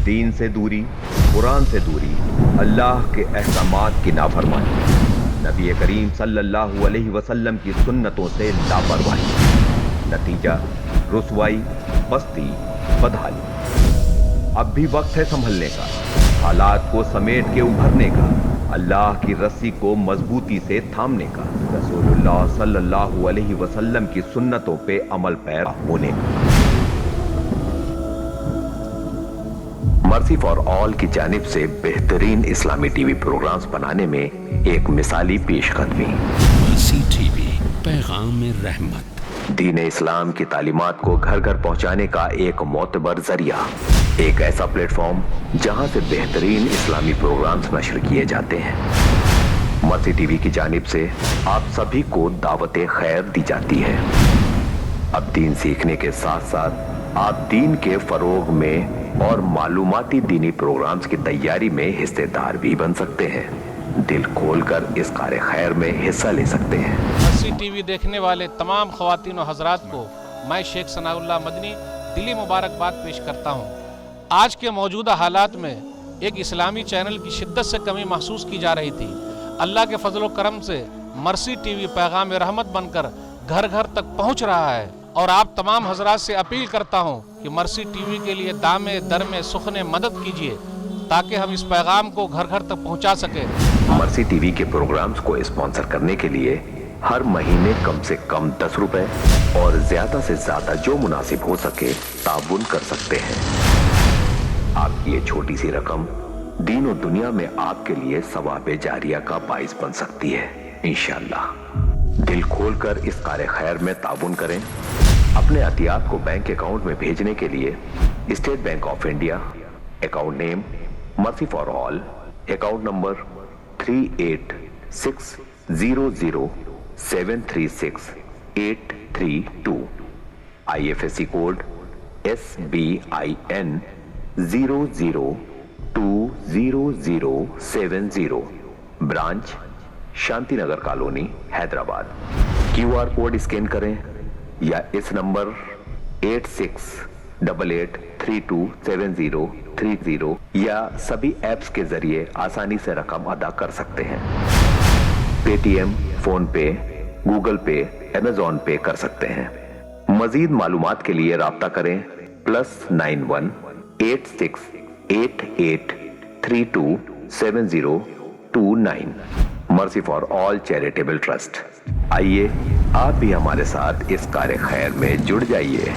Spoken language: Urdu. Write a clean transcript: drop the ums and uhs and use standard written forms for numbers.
دین سے دوری، قرآن سے دوری، اللہ کے احکامات کی نافرمانی، نبی کریم صلی اللہ علیہ وسلم کی سنتوں سے لاپرواہی، نتیجہ رسوائی، پستی، بدحالی۔ اب بھی وقت ہے سنبھلنے کا، حالات کو سمیٹ کے ابھرنے کا، اللہ کی رسی کو مضبوطی سے تھامنے کا، رسول اللہ صلی اللہ علیہ وسلم کی سنتوں پہ عمل پیرا ہونے کا۔ مرسی فار آل کی جانب سے بہترین اسلامی ٹی وی پروگرامز بنانے میں ایک مثالی پیش قدمی۔ مرسی ٹی وی، پیغام رحمت۔ دین اسلام کی تعلیمات کو گھر گھر پہنچانے کا ایک معتبر ذریعہ، ایک ایسا پلیٹ فارم جہاں سے بہترین اسلامی پروگرامز نشر کیے جاتے ہیں۔ مرسی ٹی وی کی جانب سے آپ سبھی کو دعوت خیر دی جاتی ہے۔ اب دین سیکھنے کے ساتھ ساتھ آپ دین کے فروغ میں اور معلوماتی دینی پروگرامز کی تیاری میں حصہ دار بھی بن سکتے ہیں۔ دل کھول کر اس کار خیر میں حصہ لے سکتے ہیں۔ مرسی ٹی وی دیکھنے والے تمام خواتین و حضرات کو میں شیخ ثناء اللہ مدنی دلی مبارکباد پیش کرتا ہوں۔ آج کے موجودہ حالات میں ایک اسلامی چینل کی شدت سے کمی محسوس کی جا رہی تھی۔ اللہ کے فضل و کرم سے مرسی ٹی وی پیغام رحمت بن کر گھر گھر تک پہنچ رہا ہے، اور آپ تمام حضرات سے اپیل کرتا ہوں کہ مرسی ٹی وی کے لیے دامے درمے سخنے مدد کیجیے تاکہ ہم اس پیغام کو گھر گھر تک پہنچا سکیں۔ مرسی ٹی وی کے پروگرامز کو اسپانسر کرنے کے لیے ہر مہینے کم سے کم 10 روپے اور زیادہ سے زیادہ جو مناسب ہو سکے تعاون کر سکتے ہیں۔ آپ کی یہ چھوٹی سی رقم دین و دنیا میں آپ کے لیے ثواب جاریہ کا باعث بن سکتی ہے انشاءاللہ۔ دل کھول کر اس کار خیر میں تعاون کریں۔ اپنے عطیات کو بینک اکاؤنٹ میں بھیجنے کے لیے State Bank of India, account name mercy for all, account number 38600736832832، IFSC code SBIN 00200070، branch Shanti Nagar colony Hyderabad. QR code scan کریں یا اس نمبر 8688327030 یا سبھی ایپس کے ذریعے آسانی سے رقم ادا کر سکتے ہیں۔ پے ٹی ایم، فون پے، گوگل پے، امیزون پے کر سکتے ہیں۔ مزید معلومات کے لیے رابطہ کریں +91 8688327029۔ مرسی فار آل چیریٹیبل ٹرسٹ۔ آئیے آپ بھی ہمارے ساتھ اس کار خیر میں جڑ جائیے۔